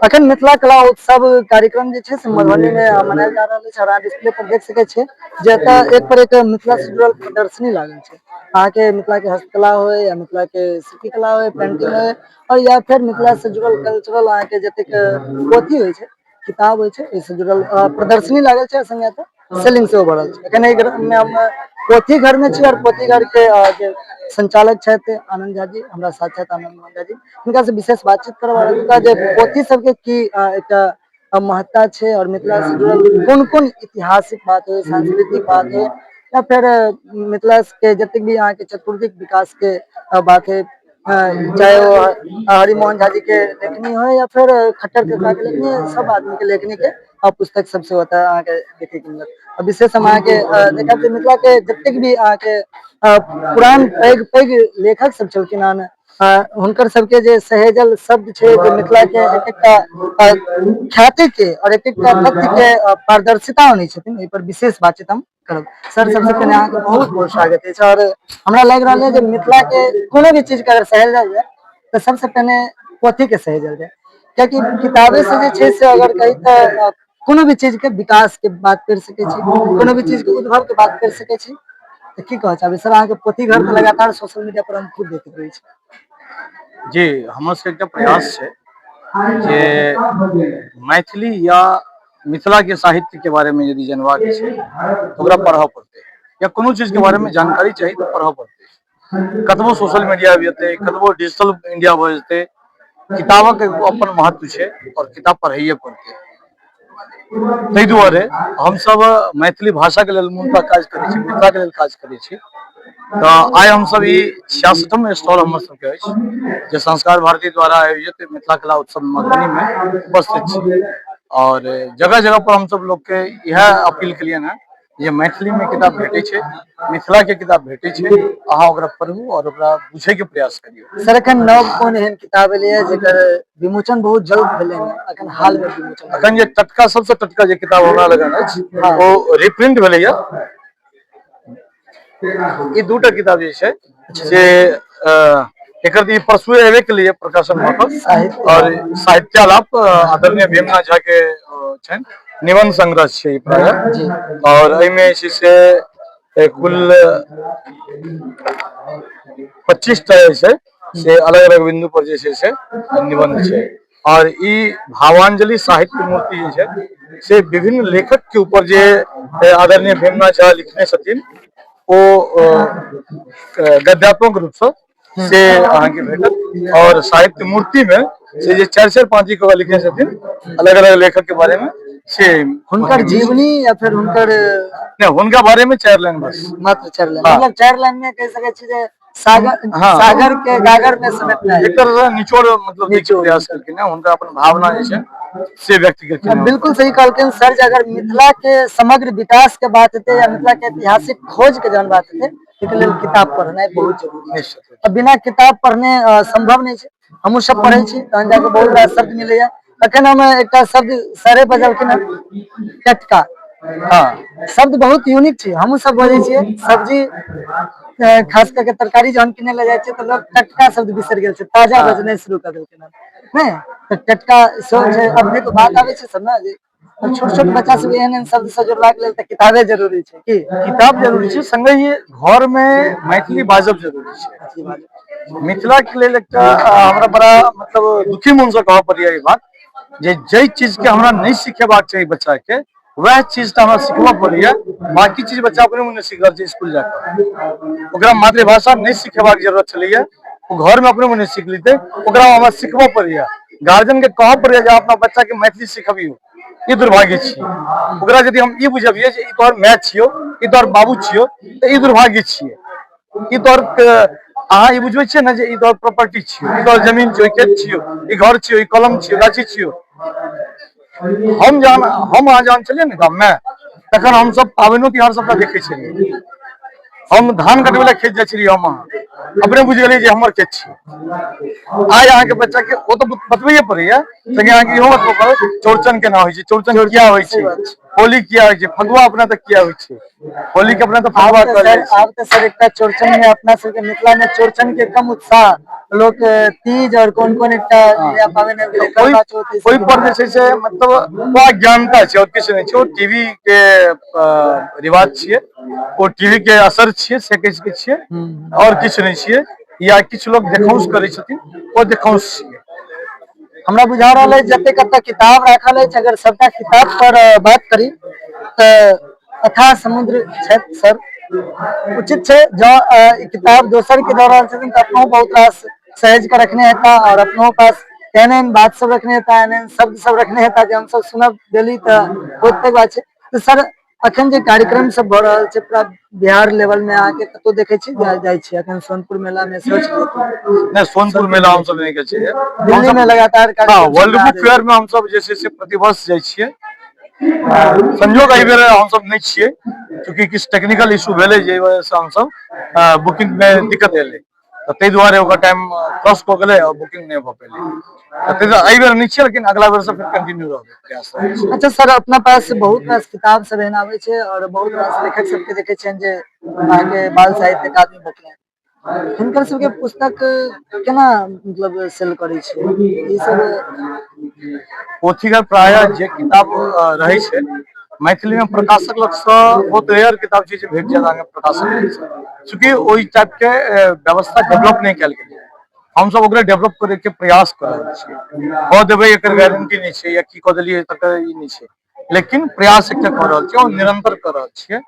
अखन मिथिला कला उत्सव कार्यक्रम जे छै से मधुबनी में मनायल जा रहल छै। डिस्प्ले पर देख सके छियै जे एतऽ एक पर एक मिथिला से जुड़ल प्रदर्शनी लागल छै। अहाँ के मिथिला के हस्तकला हो या मिथिला के शिल्पी कला हो, पेंटिंग हो, और या फिर मिथिला से जुड़ल कल्चरल अहाँ के जतेक पोथी होइ छै, किताब होइ छै, इससे जुड़ल प्रदर्शनी लागल छै। संगे सेलिंग सेहो बढ़ल छै। एखन एहि में हम पोथी घर में छी और पोथी घर के जे संचालक छथि आनंद झा जी, हमरा साथ छथि आनंद झा जी, हुनका से विशेष बातचीत करब और हुनका जे पोथी सबके की एकटा महत्ता छै और मिथिला से जुड़ल कोन कोन ऐतिहासिक बात हो, सांस्कृतिक बात हो, या फिर मिथिला के जतेक भी अहाँ के चतुर्दिक विकास के बात है, चाहे वो हरिमोहन झा जी के लेखनी हो या फिर खट्टर कका के लेखनी, सब आदमी के लेखनी के पुस्तक सबसे होता है अहाँ के देखे के मिलत। विशेष हम अहाँ के देखब मिथिला के जतेक भी अहाँ के पुरान पैघ पैघ लेखक सब छलखिन हन, हुनकर सबके जे सहेजल शब्द छै, जे मिथिला के एक एकटा ख्याति के और एक एकटा तथ्य के पारदर्शिता होनी छथिन, एहि पर विशेष बातचीत हम करब। सर सबसे पहले अहाँ के बहुत बहुत स्वागत है। और हमरा लग रहा है जे मिथिला के कोनो भी चीज के अगर सहेजल जाए तो सबसे पहले पोथी के सहेजल जाए, क्योंकि किताबे से जे छै से अगर कही तो कोनो भी चीज के विकास के बात कर सके छी, कोनो भी चीज के उद्भव के बात कर सके छी। तो की कह चाहबे सर, अहाँ के पोथी घर तो लगातार सोशल मीडिया पर हम खूब देखैत रही छी। जी, हमर सबके एकटा प्रयास छै जे मैथिली या मिथिला के साहित्य के बारे में यदि जानबाक छै तो ओकरा पढ़ऽ पड़तै, या कोनो चीज के बारे में जानकारी चाहिए तो पढ़ऽ पड़तै। कतबो सोशल मीडिया भी हेतै, कतबो डिजिटल इंडिया भऽ जेतै, किताबक अपन महत्व छै और किताब पढ़ैये पड़तै। ताहि दुआरे हम सब मैथिली भाषा के लेल मूलतः काज करै छी, मिथिला के लेल काज करै छी। तो आइ हम सब ई 66वां स्टॉल हमर सबके अछि जे संस्कार भारती द्वारा आयोजित मिथिला कला उत्सव मधुबनी में उपस्थित छी। और जगह जगह पर हम सब लोग के यह अपील केलियन है जे मैथिली में किताब भेटै छै, मिथिला के किताब भेटै छै, अहाँ ओकरा पढ़ू और ओकरा बुझे के प्रयास करियौ। सर एखन नव कोन एहन किताब एलै है जेकर विमोचन बहुत जल्द भेलै है, अखन हाल में विमोचन अखन जे टटका सबसे टटका जे किताब हमरा लगन अछि ओ रिप्रिंट भेलै है। ई दूटा किताब जे छै से एकर ई परसुए एबे के लिए प्रकाशन भऽ कऽ, और साहित्यालाप आदरणीय भीमनाथ झा के छनि, निबंध संग्रह छै प्रायः। और एहिमे जे छै से कुल 25 टा जे छै से अलग अलग बिंदु पर जे छै से निबंध छै। और ई भावांजलि साहित्य मूर्ति जे छै से विभिन्न लेखक के ऊपर जे आदरणीय भीमनाथ झा लिखने छथिन ओ गद्यात्मक रूप से अहाँ के भेटत। और साहित्य मूर्ति में से जे 4-4 पाँती कऽ लिखने छथिन अलग अलग लेखक के बारे में, से हुनकर जीवनी या फिर हुनकर नहीं, हुनका बारे में 4 लाइन बस, मात्र 4 लाइन, मतलब 4 लाइन में कह सके छी जे सागर के गागर में समेटना है, एक तरह से निचोड़ मतलब निचोड़ प्रयास करके ना हुनका अपन भावना जे छै से व्यक्त करके। बिल्कुल सही कहलखिन सर, जे अगर मिथिला के समग्र विकास के बात हेतै या मिथिला के ऐतिहासिक खोज के जहन बात हेतै, एके लेल किताब पढ़नाइ बहुत जरूरी छै। बिना किताब पढ़ने संभव नहीं छै। हमहूँ सब पढ़ै छी तहन जाके बहुत रास शब्द मिलैया। अखन हम एकटा शब्द सरे बजलखिन है, टटका। हाँ, शब्द बहुत यूनिक छै, हमहूँ सब बजै छियै। सब्जी खास करके तरकारी जहन किने ले जाइ छै तो लोग टटका शब्द बिसरि गेल छै, ताजा बजनाइ शुरू कर देलखिन हैं। नहीं तो टटका सेहो छै। अब देखो बात आबै छै सब ना जे छोट छोट बच्चा सब एहन एहन शब्द से जोड़बाक लेल तऽ किताबे जरूरी छै। की किताब जरूरी छै, संगे ये घर में मैथिली बाजब जरूरी छै। मिथिला के लेल एकटा हमरा बड़ा मतलब दुखी मन से कहऽ पड़ैया ई बात जे जै चीज के हमरा नहीं सिखेबाक चाही बच्चा के, वह चीज हमरा सिखबऽ पड़ैया। बाकी चीज बच्चा अपने मुने सीख रहल छै स्कूल जाकर, ओकरा मातृभाषा नहीं सिखेबाक जरूरत छलैया, वो घर में अपने मुने सीख लेतै, ओकरा हमरा सिखबऽ पड़ैया। गार्जियन के कहऽ पड़ैया जे अपना बच्चा के मैथिली सिखबियौ, ई दुर्भाग्य छियै। ओकरा यदि हम ई बुझबियै जे ई तोहर माय छियौ, ई तोहर बाबू छियौ, तऽ ई दुर्भाग्य छियै। ई तोहर अहाँ ई बुझबै छियै ने जे ई तोहर प्रॉपर्टी छियौ, ई तोहर जमीन छियौ, ई खेत छियौ, ई घर छियौ, ई कलम छियौ, गाछी छियौ। हम अहाँ जहन छलियै ने गाम में तखन हम सब पाबैनो तिहार सबटा देखै छलियै। हम धान कटबै लए खेत जाइ छलियै, हम अहाँ अपने बुझि गेलियै जे हमर खेत छियै। आइ अहाँ के बच्चा के ओ तऽ बतबैये पड़ैया, संगे अहाँ के इहो बतबऽ पड़त चौड़चन केना होइ छै, चौड़चन किया होइ छै, होली किया होइ छै, फगुआ अपना तक किया होइ छै, होली के अपना तो फगुआ कहल जाइ छै। आब तो सर एक चौड़चन में अपना सबके मिथिला में चौड़चन के कम उत्साह लोग तीज और कोन कोन एक नया पाबनि आबि गेलै, करवा चौथ, ई सब ओहि पर जे छै से मतलब अज्ञानता छै और किछु नहीं छै, ओ टीवी के रिवाज छियै, ओ टीवी के असर छियै से कहि सकै छियै, और किछु नहीं छियै, या किछु लोग देखाउस करै छथिन, ओ देखाउस छियै। हमरा बुझा रहल है जते कते किताब रखल है, अगर सबटा किताब पर बात करी तो अथाह समुद्र छै सर, उचित छै जो ई किताब दोसर के दऽ रहल छथिन तऽ अपनो बहुत रास सहेज के रखने हेता और अपनो पास एहन एहन बात सब रखने हेता, एहन एहन शब्द सब रखने हेता जे हम सब सुनब डेली तऽ बहुत पैघ बात छै। तो सर अखन जे कार्यक्रम सब भऽ रहल छै पूरा बिहार लेवल में अहाँके कतौ देखे छी जाइ छी, अखन सोनपुर मेला में सोच नहीं, सोनपुर मेला हम सब नहीं गेल छियै, दिल्ली में लगातार हाँ, कार्यक्रम वर्ल्ड चल रहा बुक फेयर में हम सब जे छै से प्रतिवर्ष जाइ छियै। संजोग एहि बेर हम सब नहीं छियै, क्योंकि किछु टेक्निकल इशू भेलै जे वजह से हम सब बुकिंग में दिक्कत एलै, तऽ ताहि दुआरे ओकर टाइम क्रॉस कऽ गेलै और बुकिंग नहीं भऽ पेलै, ताहि दुआरे एहि बेर नहीं छियै, लेकिन अगला बेर से फिर कंटिन्यू रहबै प्रयास रहै छै। अच्छा सर, अपना पास बहुत रास किताब सब एहन आबै छै और बहुत रास लेखक सबके देखे छियनि जे अहाँके बाल साहित्यिक आदमी बचलनि, हिनकर सबके पुस्तक केना मतलब सेल करै छै ई सब? पोथीगर प्रायः जे किताब रहै छै मैथिली में प्रकाशक लग से बहुत रेयर किताब छै जे भेट जायत अहाँके प्रकाशक लग से, चूंकि ओहि टाइप के व्यवस्था डेवलप नहीं कयल गेलै, हम सब ओकरे डेवलप करे के प्रयास कर रहल छियै। कऽ देबै एकर गारंटी नहीं छै, या की कऽ देलियै तकर ई नहीं छै, लेकिन प्रयास एकटा कऽ रहल छियै और निरंतर कऽ रहल छियै।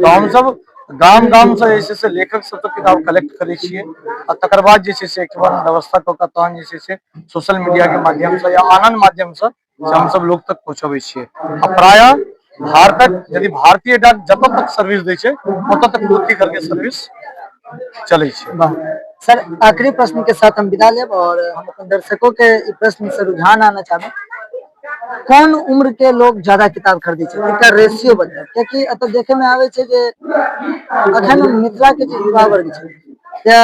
तो हम सब गाम गाम से जे छै से लेखक सब से किताब कलेक्ट करै छियै, आ तकर बाद जे छै से एकबार व्यवस्था कऽ के तहन जे छै से सोशल मीडिया के माध्यम से या आन माध्यम से हम सब लोग तक पहुंचाबै छियै। आ प्रायः भारतक यदि भारतीय डाक जतऽ तक सर्विस दै छै ओतऽ तक पोथीगर के सर्विस चलै छै। वाह सर, आखिरी प्रश्न के साथ हम विदा लेब और हम अपन दर्शकों के ई प्रश्न से रुझान आना चाहबे, कौन उम्र के लोग ज्यादा किताब खरीदै छै, एकर रेशियो बताएं, कियाकि एतऽ देखे में आवे छै जे अखन मिथिला के जे युवा वर्ग छै या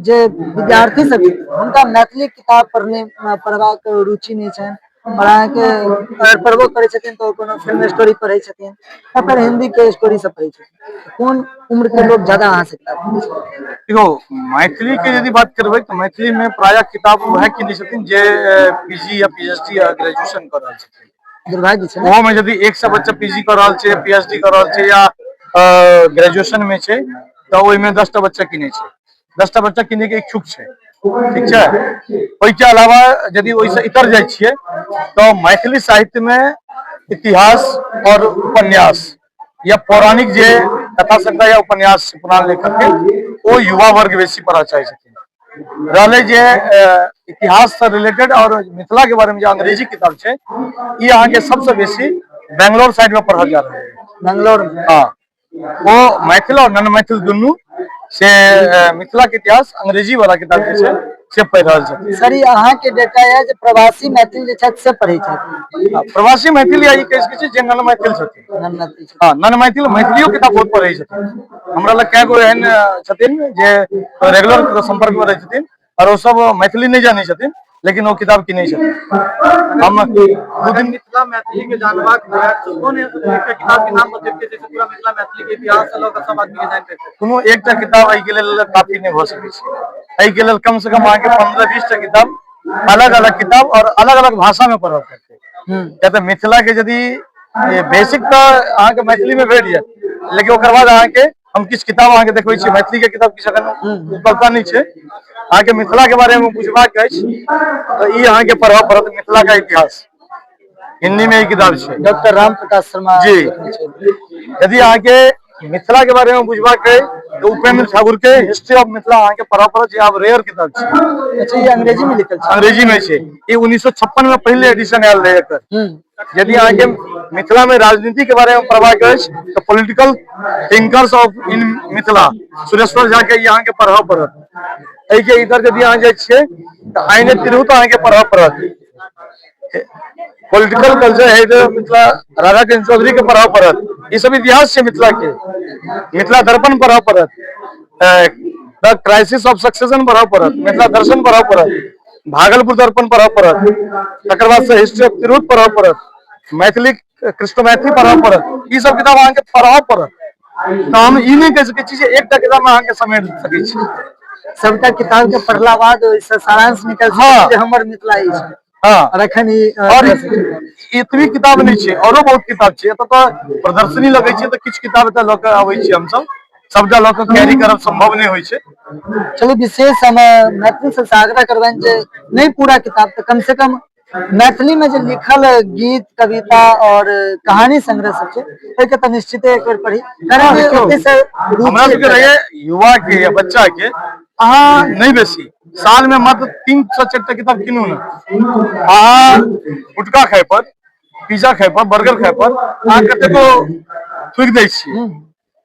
जे विद्यार्थी सब छै हुनका मैथिली किताब पढ़बाक रुचि नहीं छनि, और अहाँके अगर पढ़बो करै छथिन तो कोनो फिल्म स्टोरी पढ़ै छथिन या फिर हिंदी के स्टोरी सब पढ़ै छथिन, कोन उम्र के लोग ज्यादा अहाँ से किताब पढ़ै छथिन? देखो, मैथिली के यदि बात करबै तो मैथिली में प्रायः किताब वह किनै छथिन जे पीजी या पीएचडी या ग्रेजुएशन कर रहल छथिन। दुर्भाग्य छै ओहो में यदि 100 बच्चा पीजी कर रहल छै, पीएचडी कर रहल छै या ग्रेजुएशन में छै तो ओहि में 10टा बच्चा किनै छै, 10टा बच्चा किनै के इच्छुक छै, ठीक छै। ओहि के अलावा यदि ओहिसे इतर जाइ छियै तो मैथिली साहित्य में इतिहास और उपन्यास या पौराणिक जे कथा संग्रह या उपन्यास पुरान लेखक के ओ युवा वर्ग बेसी पढ़ऽ चाहै छथिन। रहलै जे इतिहास से रिलेटेड और मिथिला के बारे में जे अंग्रेजी किताब छै ई अहाँके सबसे बेसी बैंगलोर साइड में पढ़ल जा रहल है। बैंगलोर में? हाँ, वो मैथिल और नन मैथिल दुनू से मिथिला के इतिहास अंग्रेजी वाला किताब जे छै से पढ़ि रहल छथिन। सर ई अहाँ के डेटा है जे प्रवासी मैथिल जे छथि से पढ़ै छथि? प्रवासी मैथिल या ई कहि सकै छी जे नन मैथिल छथिन। नन मैथिल छथि। हाँ, नन मैथिल मैथिलियो किताब बहुत पढ़ै छथिन। हमरा लग कए गो एहन छथिन जे रेगुलर संपर्क में रहै छथिन और वो सब मैथिली नहीं जानै छथिन लेकिन वो किताब किनै छथिन। हम मिथिला मैथिली के जानबाक कोन एकटा किताब के नाम बतेबै जैसे पूरा मिथिला मैथिली के इतिहास से लऽ कऽ सब आदमी के जानकारी छै? कोनो एकटा किताब एहि के लेल काफी नहीं भऽ सकै छै। एहि के लेल कम से कम अहाँके 15-20 टा किताब अलग अलग किताब और अलग अलग भाषा में पढ़ऽ पड़तै। किया तऽ मिथिला के यदि बेसिक तऽ अहाँके मैथिली में भेट जायत, लेकिन ओकर बाद अहाँके हम किछु किताब अहाँके देखबै छी, मैथिली के किताब किछु अखन उपलब्धता नहीं छै, अहाँके मिथिला के बारे में बुझबाक अछि तऽ ई अहाँके पढ़ऽ पड़त मिथिला का इतिहास, हिंदी में ई किताब छै। डॉक्टर राम प्रकाश शर्मा जी, लिखने छै। यदि अहाँके मिथिला के बारे में बुझबाक अइ तो उपेंद्र ठाकुर के हिस्ट्री ऑफ मिथिला अहाँके पढ़ऽ पड़त, जे आब रेयर किताब छै। अच्छा, ये अंग्रेजी में लिखल छै? अंग्रेजी में छै, ई 1956 में पहले एडिशन आयल रहे एकर। यदि अहाँके मिथिला में राजनीति के बारे में पढ़बाक अछि तो पॉलिटिकल थिंकर्स ऑफ इन मिथिला सुरेश्वर झा के अहाँके पढ़ऽ पड़त। एहि के इधर यदि अहाँ जाइ छियै तो आइने तिरहुत अहाँके पढ़ऽ पड़त। पॉलिटिकल कल्चर है इधर मिथिला राधा कृष्ण चौधरी के पढ़ऽ पड़त। ई सब इतिहास छै मिथिला के। मिथिला दर्पण पढ़ऽ पड़त, द क्राइसिस ऑफ सक्सेशन पढ़ऽ पड़त, मिथिला दर्शन पढ़ऽ पड़त, भागलपुर दर्पण पढ़ऽ पड़त, तकर बाद से हिस्ट्री ऑफ तिरहुत पढ़ऽ पड़त, मैथिली कृष्ण मैथिली पढ़ब पड़त, ई सब किताब अहाँ के पढ़ब पड़त। तो हम ई नहीं कह सकै छी जे एकटा किताब में अहाँ के समेट सकै छी। सबटा किताब के पढ़ला बाद ओइसे सारांश निकल हाँ। जे हमर मिथिला ई छै। हाँ और अखन ई और इतनी किताब नहीं छै, औरो बहुत किताब छै। एतऽ तऽ प्रदर्शनी लगै छै तऽ किछु किताब एतऽ लऽ कऽ आबै छी हमसब, सबटा लऽ कऽ कैरी करब संभव नहीं होइ छै। चलो विशेष हम मैथिली से आग्रह करबनि जे नहीं पूरा किताब तो कम से कम मैथिली में जो लिखल गीत कविता और कहानी संग्रह सब छै ओइके तऽ निश्चिते एक बेर पढ़ी, कारण कि ओते से हमरा सबके रहिए युवा के या बच्चा के अहाँ नहीं बेसी साल में मात्र 3 से 4 टा किताब किनू ना। अहाँ गुटखा खाय पर, पिज्जा खाय पर, बर्गर खाय पर अहाँ कतेको थूक दै छी।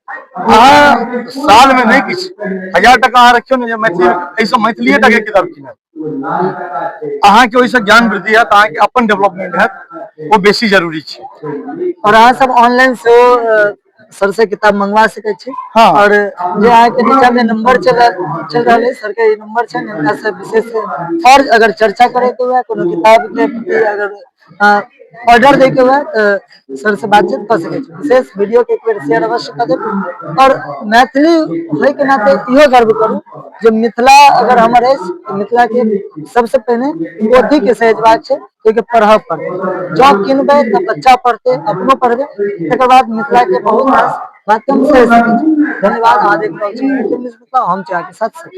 अहाँ साल में नहीं किछ 1000 टका अहाँ रखियो ने जे मैथिली एहिसँ मैथिलीए टा के किताब किनब, अहाँ के ओइसँ ज्ञान वृद्धि हैत, अहाँ के अपन डेवलपमेंट हैत, वो बेसी जरूरी छै। और अहाँ सब ऑनलाइन से सर से किताब मंगवा सकै छी। हाँ। और जे अहाँ के नीचा में नंबर चल रहल है सर के ई नंबर छै, हिनका से विशेष और अगर चर्चा करे के हुए कोनो किताब के प्रति अगर ऑर्डर दे के हुए तो सर से बातचीत कर सकै छी। विशेष वीडियो के एक बेर शेयर अवश्य कर देब। और मैथिली होय के नाते इहो गर्व करू जे मिथिला अगर हमर अछि तो मिथिला के सबसे पहिने पोथी के सहेजबाक छै, ओइके पढ़ब पड़तै। जॉब किनबै तऽ बच्चा पढ़तै, अपनो पढ़बै, तकर बाद मिथिला के बहुत रास बात हम सहि सकै छी। धन्यवाद। अहाँ देख रहल छी मिथिला, हम छी अहाँके साथ।